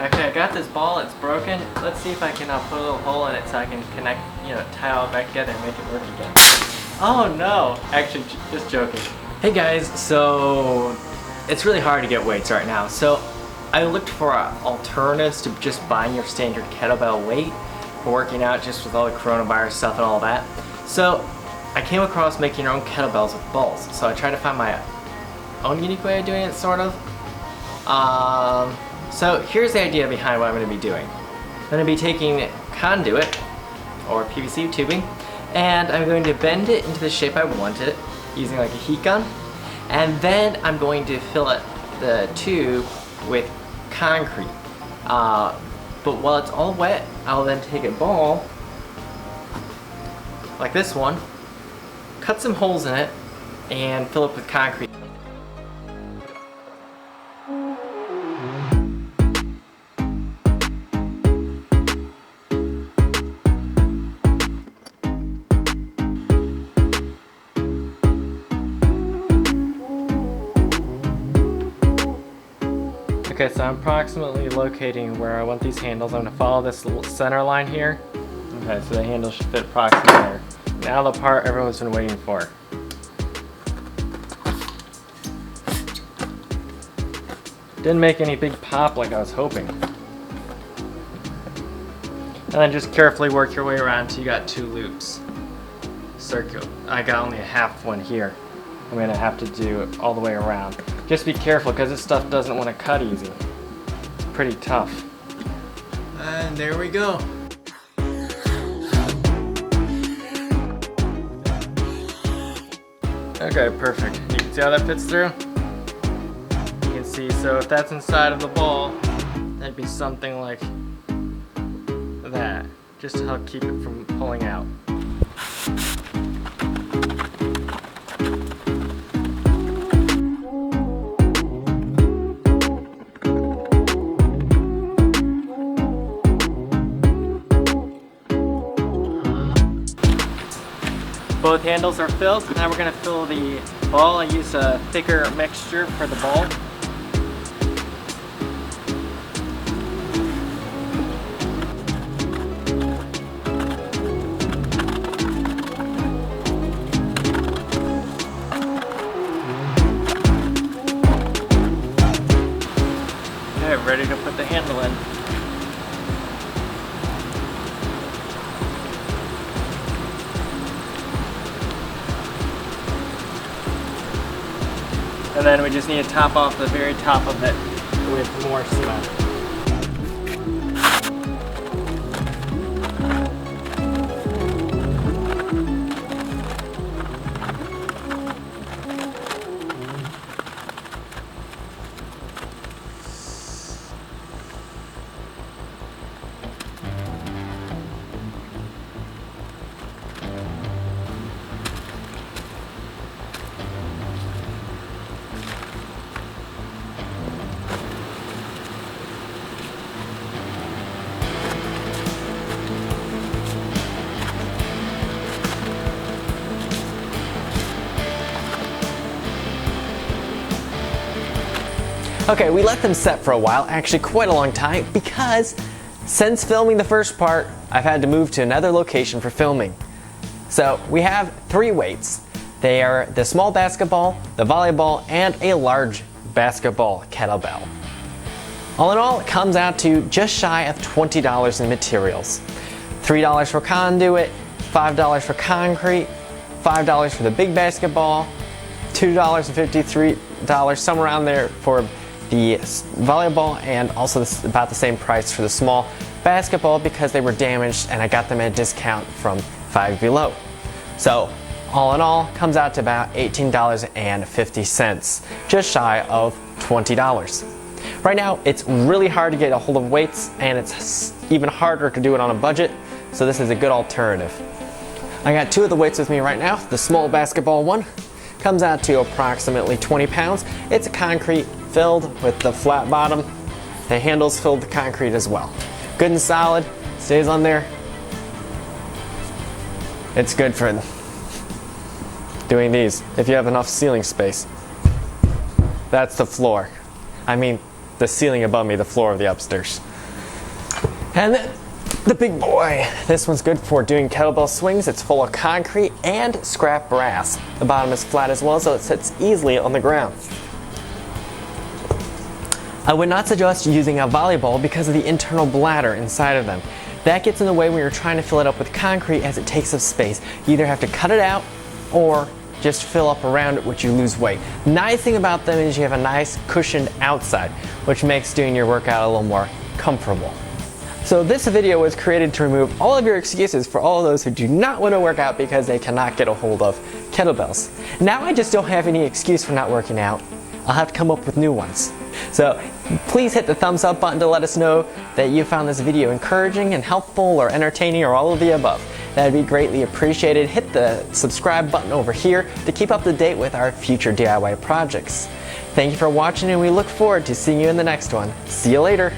Okay, I got this ball, it's broken. Let's see if I can put a little hole in it so I can connect, tie all back together and make it work again. Oh no! Actually, just joking. Hey guys, so it's really hard to get weights right now. So I looked for alternatives to just buying your standard kettlebell weight for working out just with all the coronavirus stuff and all that. So I came across making your own kettlebells with balls. So I tried to find my own unique way of doing it, sort of. So here's the idea behind what I'm going to be doing. I'm going to be taking conduit, or PVC tubing, and I'm going to bend it into the shape I want it, using like a heat gun. And then I'm going to fill the tube with concrete. But while it's all wet, I'll then take a ball, like this one, cut some holes in it, and fill it with concrete. Okay, so I'm approximately locating where I want these handles. I'm going to follow this little center line here. Okay, so the handle should fit approximately there. Now the part everyone's been waiting for. Didn't make any big pop like I was hoping. And then just carefully work your way around until you got 2 loops. Circular. I got only a half one here. I'm going to have to do it all the way around. Just be careful because this stuff doesn't want to cut easy. It's pretty tough. And there we go. Okay, perfect. You can see how that fits through? You can see, so if that's inside of the ball, that'd be something like that, just to help keep it from pulling out. Both handles are filled. Now we're going to fill the ball. I use a thicker mixture for the ball. Okay, ready to put the handle in. And then we just need to top off the very top of it with more cement. Okay, we let them set for a while, actually quite a long time, because since filming the first part, I've had to move to another location for filming. So we have 3 weights. They are the small basketball, the volleyball, and a large basketball kettlebell. All in all, it comes out to just shy of $20 in materials. $3 for conduit, $5 for concrete, $5 for the big basketball, $2.53, somewhere around there for the volleyball, and also about the same price for the small basketball because they were damaged and I got them at a discount from Five Below. So all in all, comes out to about $18.50, just shy of $20. Right now, it's really hard to get a hold of weights, and it's even harder to do it on a budget, so this is a good alternative. I got 2 of the weights with me right now. The small basketball one comes out to approximately 20 pounds. It's a concrete filled with the flat bottom. The handle's filled with concrete as well. Good and solid, stays on there. It's good for doing these if you have enough ceiling space. That's the floor. I mean, the ceiling above me, the floor of the upstairs. And then the big boy. This one's good for doing kettlebell swings. It's full of concrete and scrap brass. The bottom is flat as well, so it sits easily on the ground. I would not suggest using a volleyball because of the internal bladder inside of them. That gets in the way when you're trying to fill it up with concrete, as it takes up space. You either have to cut it out or just fill up around it, which you lose weight. Nice thing about them is you have a nice cushioned outside, which makes doing your workout a little more comfortable. So this video was created to remove all of your excuses for all of those who do not want to work out because they cannot get a hold of kettlebells. Now I just don't have any excuse for not working out. I'll have to come up with new ones. So please hit the thumbs up button to let us know that you found this video encouraging and helpful or entertaining or all of the above. That would be greatly appreciated. Hit the subscribe button over here to keep up to date with our future DIY projects. Thank you for watching, and we look forward to seeing you in the next one. See you later.